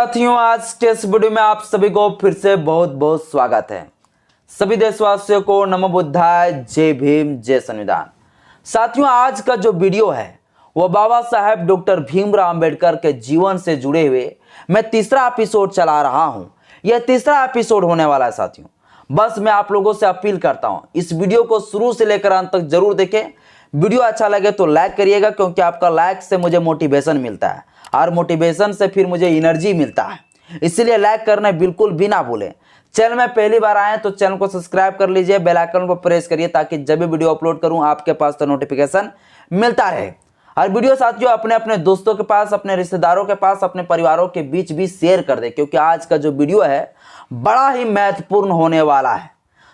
साथियों, आज के इस वीडियो में आप सभी को फिर से बहुत बहुत स्वागत है। सभी देशवासियों को नमो बुद्धाय, जय भीम, जय संविधान। साथियों, आज का जो वीडियो है वह बाबा साहेब डॉक्टर भीमराव अंबेडकर के जीवन से जुड़े हुए मैं तीसरा एपिसोड चला रहा हूं। यह तीसरा एपिसोड होने वाला है साथियों। बस मैं आप लोगों से अपील करता हूं, इस वीडियो को शुरू से लेकर अंत तक जरूर देखें। वीडियो अच्छा लगे तो लाइक करिएगा, क्योंकि आपका लाइक से मुझे मोटिवेशन मिलता है और मोटिवेशन से फिर मुझे एनर्जी मिलता है। इसलिए लाइक करना बिल्कुल भी ना भूलें। चैनल में पहली बार आए तो चैनल को सब्सक्राइब कर लीजिए, बेल आइकन को प्रेस करिए ताकि जब भी वीडियो अपलोड करूं आपके पास तो नोटिफिकेशन मिलता रहे। और वीडियो साथियों अपने अपने दोस्तों के पास, अपने रिश्तेदारों के पास, अपने परिवारों के बीच भी शेयर कर दे, क्योंकि आज का जो वीडियो है बड़ा ही महत्वपूर्ण होने वाला है।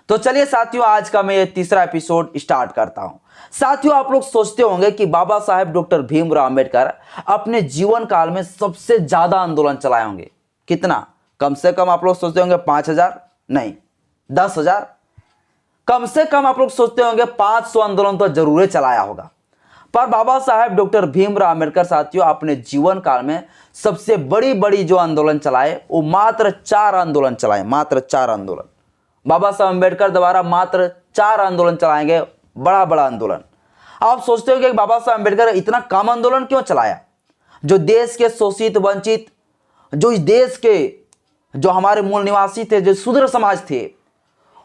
तो चलिए साथियों, आज का मैं ये तीसरा एपिसोड स्टार्ट करता हूं। साथियों, आप लोग सोचते होंगे कि बाबा साहेब डॉक्टर भीमराव अंबेडकर अपने जीवन काल में सबसे ज्यादा आंदोलन चलाए होंगे। कितना? कम से कम आप लोग सोचते होंगे 5,000, नहीं 10,000। कम से कम आप लोग सोचते होंगे 500 आंदोलन तो जरूर चलाया होगा। पर बाबा साहेब डॉक्टर भीमराव अंबेडकर साथियों अपने जीवन काल में सबसे बड़ी बड़ी जो आंदोलन चलाए वो मात्र 4 आंदोलन चलाए। मात्र 4 आंदोलन बाबा साहब अंबेडकर द्वारा मात्र 4 आंदोलन चलाएंगे, बड़ा बड़ा आंदोलन। आप सोचते हो कि बाबा साहब अंबेडकर इतना कम आंदोलन क्यों चलाया? जो देश के शोषित, वंचित, जो इस देश के जो हमारे मूल निवासी थे, जो शूद्र समाज थे,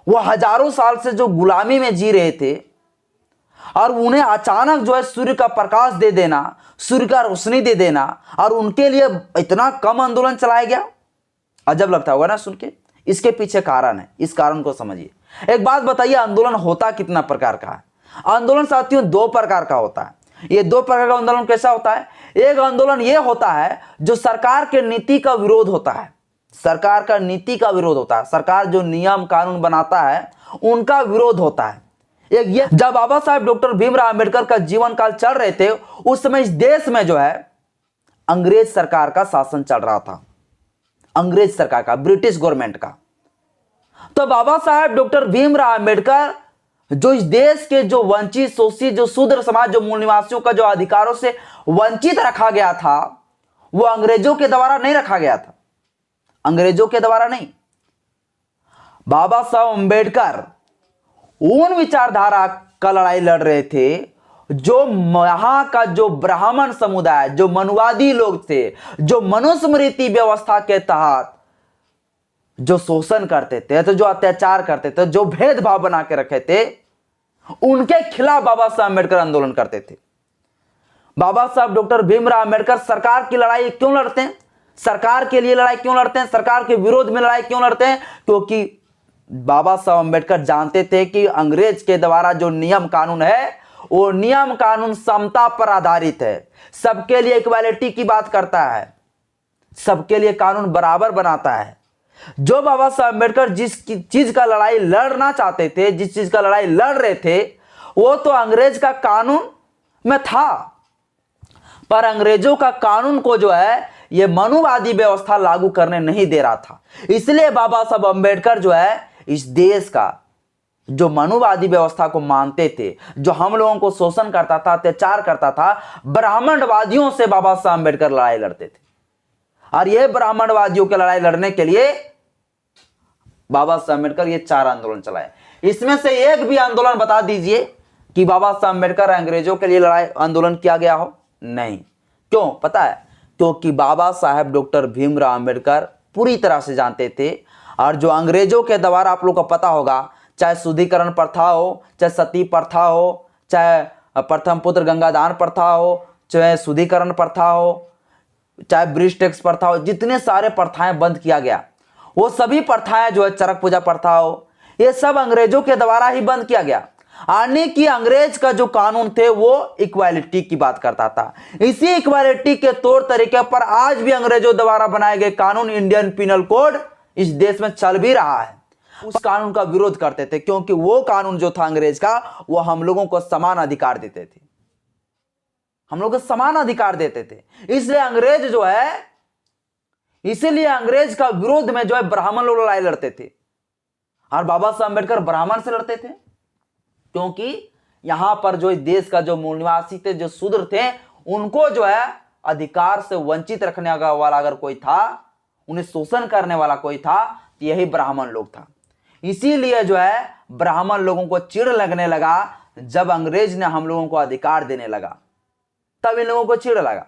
वो हजारों साल से जो गुलामी में जी रहे थे और उन्हें अचानक जो है सूर्य का प्रकाश दे देना, सूर्य का रोशनी दे देना और उनके लिए इतना कम आंदोलन चलाया गया, अजब लगता होगा ना सुन के। इसके पीछे कारण है, इस कारण को समझिए। एक बात बताइए, आंदोलन होता कितना प्रकार का है? आंदोलन साथियों 2 प्रकार का होता है। ये 2 प्रकार का आंदोलन कैसा होता है? एक आंदोलन ये होता है जो सरकार के नीति का विरोध होता है। सरकार का नीति का विरोध होता है, सरकार जो नियम कानून बनाता है उनका विरोध होता है। एक ये, जब बाबा साहेब डॉक्टर भीमराव अंबेडकर का जीवन काल चल रहे थे उस समय इस देश में जो है अंग्रेज सरकार का शासन चल रहा था, अंग्रेज सरकार का, ब्रिटिश गवर्नमेंट का। तो बाबा साहेब डॉक्टर भीमराव अंबेडकर जो इस देश के जो वंचित, शोषित, जो शूद्र समाज, जो मूल निवासियों का जो अधिकारों से वंचित रखा गया था, वो अंग्रेजों के द्वारा नहीं रखा गया था। अंग्रेजों के द्वारा नहीं, बाबा साहब अंबेडकर उन विचारधारा का लड़ाई लड़ रहे थे जो यहां का जो ब्राह्मण समुदाय, जो मनुवादी लोग थे, जो मनुस्मृति व्यवस्था के तहत जो शोषण करते थे, तो जो अत्याचार करते थे, जो भेदभाव बना के रखे थे, उनके खिलाफ बाबा साहब अंबेडकर आंदोलन करते थे। बाबा साहब डॉक्टर भीमराव अंबेडकर सरकार की लड़ाई क्यों लड़ते हैं? सरकार के लिए लड़ाई क्यों लड़ते हैं? सरकार के विरोध में लड़ाई क्यों लड़ते हैं? क्योंकि बाबा साहब अंबेडकर जानते थे कि अंग्रेज के द्वारा जो नियम कानून है वो नियम कानून समता पर आधारित है, सबके लिए इक्वालिटी की बात करता है, सबके लिए कानून बराबर बनाता है। जो बाबा साहब अंबेडकर जिस चीज का लड़ाई लड़ना चाहते थे, जिस चीज का लड़ाई लड़ रहे थे, वो तो अंग्रेज का कानून में था, पर अंग्रेजों का कानून को जो है ये मनुवादी व्यवस्था लागू करने नहीं दे रहा था। इसलिए बाबा साहब अंबेडकर जो है इस देश का जो मनुवादी व्यवस्था को मानते थे, जो हम लोगों को शोषण करता था, अत्याचार करता था, ब्राह्मणवादियों से बाबा साहब अंबेडकर लड़ाई लड़ते थे। और यह ब्राह्मणवादियों की लड़ाई लड़ने के लिए बाबा साहब अंबेडकर ये 4 आंदोलन चलाए। इसमें से एक भी आंदोलन बता दीजिए कि बाबा साहब अंबेडकर अंग्रेजों के लिए लड़ाई आंदोलन किया गया हो? नहीं। क्यों पता है? क्योंकि बाबा साहब डॉक्टर भीमराव अंबेडकर पूरी तरह से जानते थे, और जो अंग्रेजों के द्वारा आप लोग को पता होगा, चाहे शुद्धिकरण प्रथा हो, चाहे सती प्रथा हो, चाहे प्रथम पुत्र गंगादान प्रथा हो, चाहे शुद्धिकरण प्रथा हो, चाहे ब्रिज टैक्स प्रथा हो, जितने सारे प्रथाएं बंद किया गया, वो सभी प्रथाएं जो है, चरक पूजा प्रथा हो, ये सब अंग्रेजों के द्वारा ही बंद किया गया। यानी कि अंग्रेज का जो कानून थे वो इक्वालिटी की बात करता था। इसी इक्वालिटी के तौर तरीके पर आज भी अंग्रेजों द्वारा बनाए गए कानून, इंडियन पिनल कोड, इस देश में चल भी रहा है। उस कानून का विरोध करते थे, क्योंकि वो कानून जो था अंग्रेज का, वो हम लोगों को समान अधिकार देते थे, हम लोग को समान अधिकार देते थे। इसलिए अंग्रेज जो है, इसीलिए अंग्रेज का विरोध में जो है ब्राह्मण लोग लड़ाई लड़ते थे, और बाबा साहब अंबेडकर ब्राह्मण से लड़ते थे, क्योंकि यहां पर जो इस देश का जो मूल निवासी थे, जो शूद्र थे, उनको जो है अधिकार से वंचित रखने वाला अगर कोई था उन्हें शोषण करने वाला कोई था तो यही ब्राह्मण लोग था। इसीलिए जो है ब्राह्मण लोगों को चिढ़ लगने लगा जब अंग्रेज ने हम लोगों को अधिकार देने लगा, तब इन लोगों को चिढ़ लगा।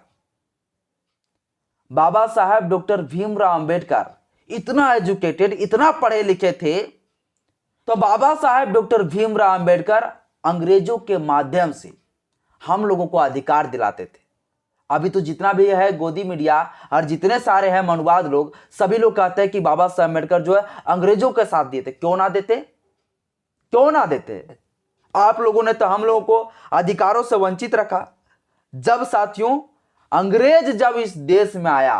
बाबा साहब डॉक्टर भीमराव अंबेडकर इतना एजुकेटेड, इतना पढ़े लिखे थे, तो बाबा साहब डॉक्टर भीमराव अंबेडकर अंग्रेजों के माध्यम से हम लोगों को अधिकार दिलाते थे। अभी तो जितना भी है गोदी मीडिया और जितने सारे हैं मनुवाद लोग, सभी लोग कहते हैं कि बाबा साहब अम्बेडकर जो है अंग्रेजों के साथ दिए थे। क्यों ना देते, क्यों ना देते? आप लोगों ने तो हम लोगों को अधिकारों से वंचित रखा। जब साथियों अंग्रेज जब इस देश में आया,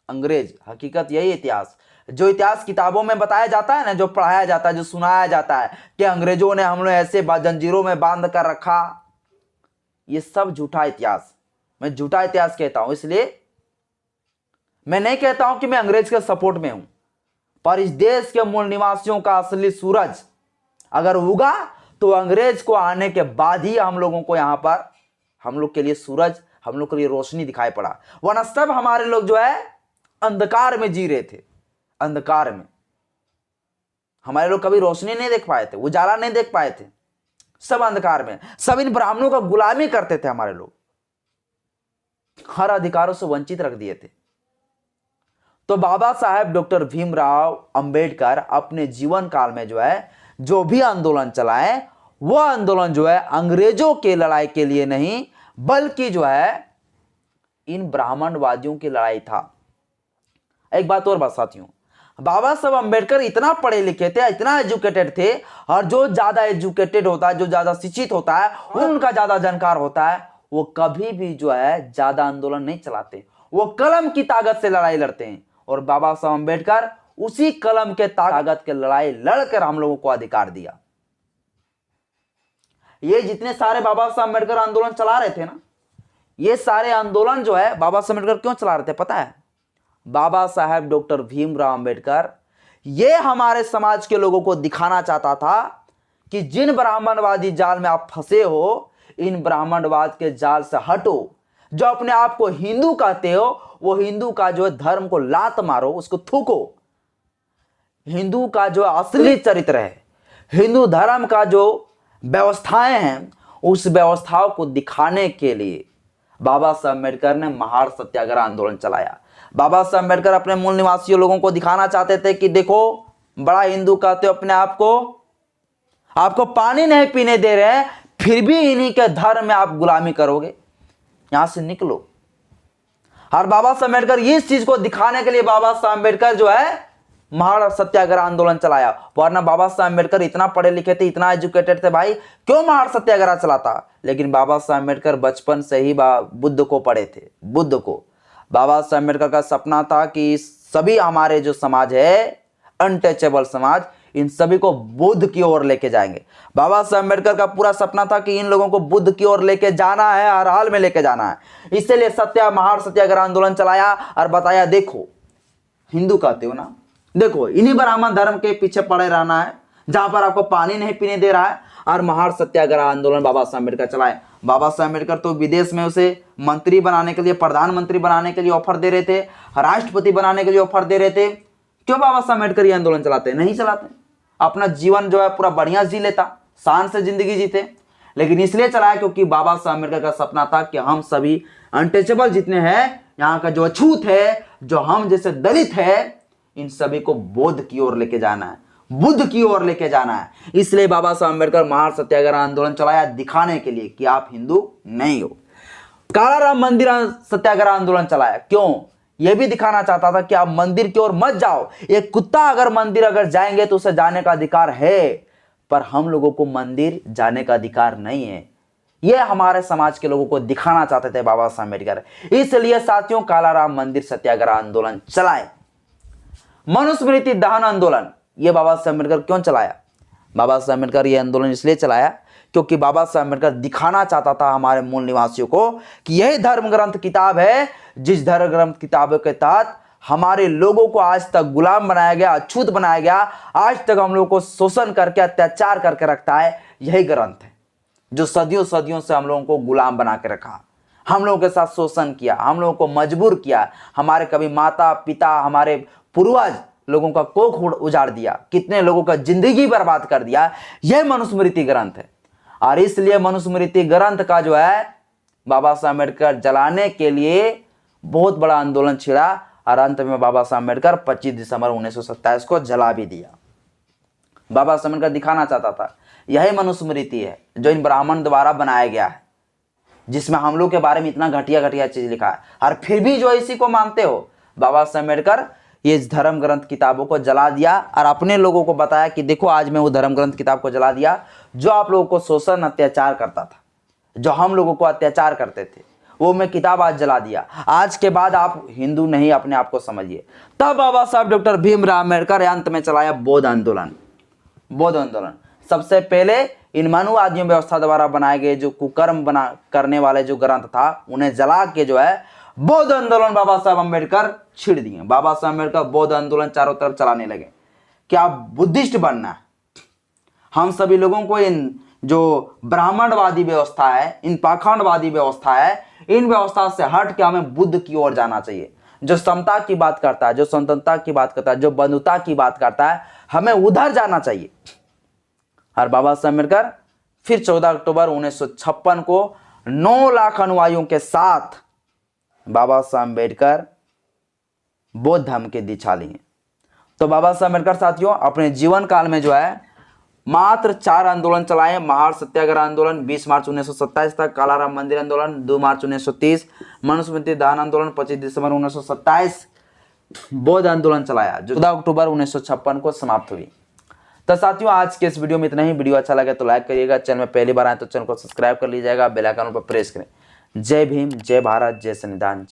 अंग्रेज, हकीकत यही इतिहास जो इतिहास किताबों में बताया जाता है ना, जो पढ़ाया जाता है, जो सुनाया जाता है कि अंग्रेजों ने हम लोग ऐसे जंजीरों में बांध कर रखा, ये सब झूठा इतिहास। मैं झूठा इतिहास कहता हूं, इसलिए मैं नहीं कहता हूं कि मैं अंग्रेज के सपोर्ट में हूं, पर इस देश के मूल निवासियों का असली सूरज अगर उगा तो अंग्रेज को आने के बाद ही हम लोगों को यहां पर, हम लोग के लिए सूरज, हम लोग के लिए रोशनी दिखाई पड़ा। वरना सब हमारे लोग जो है अंधकार में जी रहे थे। अंधकार में हमारे लोग कभी रोशनी नहीं देख पाए थे, उजाला नहीं देख पाए थे, सब अंधकार में। सब इन ब्राह्मणों का गुलामी करते थे हमारे लोग, हर अधिकारों से वंचित रख दिए थे। तो बाबा साहब डॉक्टर भीमराव अंबेडकर अपने जीवन काल में जो है जो भी आंदोलन चलाए, वह आंदोलन जो है अंग्रेजों के लड़ाई के लिए नहीं, बल्कि जो है इन ब्राह्मणवादियों की लड़ाई था। एक बात और बात साथियों, बाबा साहब अंबेडकर इतना पढ़े लिखे थे, इतना एजुकेटेड थे, और जो ज्यादा एजुकेटेड होता है, जो ज्यादा शिक्षित होता है, उनका ज्यादा जानकार होता है, वो कभी भी जो है ज्यादा आंदोलन नहीं चलाते, वो कलम की ताकत से लड़ाई लड़ते हैं। और बाबा साहब अंबेडकर उसी कलम के ताकत के लड़ाई लड़कर हम लोगों को अधिकार दिया। ये जितने सारे बाबा साहब अंबेडकर आंदोलन चला रहे थे ना, ये सारे आंदोलन जो है बाबा साहब अंबेडकर क्यों चला रहे थे पता है? बाबा साहब डॉक्टर भीमराव अंबेडकर ये हमारे समाज के लोगों को दिखाना चाहता था कि जिन ब्राह्मणवादी जाल में आप फंसे हो, इन ब्राह्मणवाद के जाल से हटो। जो अपने आप को हिंदू कहते हो, वो हिंदू का जो है धर्म को लात मारो, उसको थूको। हिंदू का जो असली चरित्र है, हिंदू धर्म का जो व्यवस्थाएं हैं, उस व्यवस्थाओं को दिखाने के लिए बाबा साहब अम्बेडकर ने महार सत्याग्रह आंदोलन चलाया। बाबा साहब अम्बेडकर अपने मूल निवासियों लोगों को दिखाना चाहते थे कि देखो, बड़ा हिंदू कहते हो अपने आप को, आपको पानी नहीं पीने दे रहे हैं, फिर भी इन्हीं के धर्म में आप गुलामी करोगे, यहां से निकलो। और बाबा साहब अम्बेडकर इस चीज को दिखाने के लिए बाबा साहब अम्बेडकर जो है महार सत्याग्रह आंदोलन चलाया। वरना बाबा साहब अम्बेडकर इतना पढ़े लिखे थे, इतना एजुकेटेड थे भाई, क्यों महार सत्याग्रह चलाता? लेकिन बाबा साहब अम्बेडकर बचपन से ही बुद्ध को पढ़े थे। बुद्ध को बाबा साहब अम्बेडकर का सपना था कि सभी हमारे जो समाज है, अनटचेबल समाज, इन सभी को बुद्ध की ओर लेके जाएंगे। बाबा साहब अम्बेडकर का पूरा सपना था कि इन लोगों को बुद्ध की ओर लेके जाना है, हर हाल में लेके जाना है। इसलिए महार सत्याग्रह आंदोलन चलाया और बताया, देखो हिंदू कहते हो ना, देखो इन्हीं ब्राह्मण धर्म के पीछे पड़े रहना है, जहां पर आपको पानी नहीं पीने दे रहा है। और महार सत्याग्रह आंदोलन बाबा साहब अम्बेडकर चलाए। बाबा साहब अम्बेडकर तो विदेश में उसे मंत्री बनाने के लिए, प्रधानमंत्री बनाने के लिए ऑफर दे रहे थे, राष्ट्रपति बनाने के लिए ऑफर दे रहे थे। क्यों बाबा साहब अम्बेडकर ये आंदोलन चलाते? नहीं चलाते, अपना जीवन जो है पूरा बढ़िया जी लेता, शान से जिंदगी जीते। लेकिन इसलिए चलाया क्योंकि बाबा साहब अम्बेडकर का सपना था कि हम सभी अनटचेबल जितने हैं, यहाँ का जो अछूत है, जो हम जैसे दलित है, इन सभी को बौद्ध की ओर लेके जाना है, बुद्ध की ओर लेके जाना है। इसलिए बाबा साहब अम्बेडकर महार सत्याग्रह आंदोलन चलाया, दिखाने के लिए कि आप हिंदू नहीं हो। काला राम मंदिर सत्याग्रह आंदोलन चलाया, क्यों? यह भी दिखाना चाहता था कि आप मंदिर की ओर मत जाओ। एक कुत्ता अगर मंदिर अगर जाएंगे तो उसे जाने का अधिकार है, पर हम लोगों को मंदिर जाने का अधिकार नहीं है। यह हमारे समाज के लोगों को दिखाना चाहते थे बाबा साहब अम्बेडकर। इसलिए साथियों काला राम मंदिर सत्याग्रह आंदोलन चलाए। मनुस्मृति दहन आंदोलन ये बाबा साहब अम्बेडकर क्यों चलाया? बाबा साहब अम्बेडकर ये आंदोलन इसलिए चलाया क्योंकि बाबा साहब अम्बेडकर दिखाना चाहता था हमारे मूल निवासियों को कि यही धर्म ग्रंथ किताब है, जिस धर्म ग्रंथ किताबों के तहत हमारे लोगों को आज तक गुलाम बनाया गया, अछूत बनाया गया, आज तक हम लोगों को शोषण करके, अत्याचार करके रखता है। यही ग्रंथ है जो सदियों सदियों से हम लोगों को गुलाम बना के रखा। हम लोगों के साथ शोषण किया, हम लोगों को मजबूर किया, हमारे कभी माता पिता, हमारे पूर्वज लोगों का कोख उजाड़ दिया, कितने लोगों का जिंदगी बर्बाद कर दिया। यह मनुस्मृति ग्रंथ है। और इसलिए मनुस्मृति ग्रंथ का जो है बाबा साहब अम्बेडकर जलाने के लिए बहुत बड़ा आंदोलन छिड़ा और अंत में बाबा साहब अम्बेडकर 25 दिसंबर 1927 को जला भी दिया। बाबा साहब अम्बेडकर दिखाना चाहता था यही मनुस्मृति है जो इन ब्राह्मण द्वारा बनाया गया है, जिसमें हम लोग के बारे में इतना घटिया घटिया चीज लिखा है, और फिर भी जो इसी को मानते हो। बाबा साहब अम्बेडकर ये धर्म ग्रंथ किताबों को जला दिया और अपने लोगों को बताया कि देखो आज मैं वो धर्म ग्रंथ किताब को जला दिया जो आप लोगों को शोषण अत्याचार करता था, जो हम लोगों को अत्याचार करते थे, वो मैं किताब आज जला दिया। आज के बाद आप हिंदू नहीं अपने आप को समझिए। तब बाबा साहब डॉक्टर भीमराव अम्बेडकर अंत में चलाया बौद्ध आंदोलन। बौद्ध आंदोलन सबसे पहले इन मनुवादियों व्यवस्था द्वारा बनाए गए जो कुकर्म बना करने वाले जो ग्रंथ था उन्हें जला के जो है बौद्ध आंदोलन बाबा साहब अम्बेडकर छिड़ दिए। बाबा साहब अम्बेडकर बौद्ध आंदोलन चारों तरफ चलाने लगे कि आप बुद्धिस्ट बनना है, हम सभी लोगों को इन जो ब्राह्मणवादी व्यवस्था है, इन पाखंडवादी व्यवस्था है, इन व्यवस्था से हट के हमें बुद्ध की ओर जाना चाहिए, जो समता की बात करता है, जो स्वतंत्रता की बात करता है, जो बंधुता की बात करता है, हमें उधर जाना चाहिए। और बाबा साहब अम्बेडकर फिर 14 अक्टूबर 1956 को 9 लाख अनुयायियों के साथ बाबा साहब अम्बेडकर बौद्ध धर्म की दीक्षा लिए। तो बाबा साहब अम्बेडकर साथियों अपने जीवन काल में जो है मात्र 4 आंदोलन चलाए। महार सत्याग्रह आंदोलन 20 मार्च 1927 तक, कालाराम मंदिर आंदोलन 2 मार्च 1930, मनुस्मृति दान आंदोलन 25 दिसंबर 1927, बौद्ध आंदोलन चलाया जो 14 अक्टूबर 1956 को समाप्त हुई। तो साथियों आज के इस वीडियो में इतना ही। वीडियो अच्छा लगे तो लाइक करिएगा, चैनल में पहली बार आए तो चैनल को सब्सक्राइब कर लीजिएगा, बेल आइकन पर प्रेस करें। जय भीम, जय भारत, जय संविधान।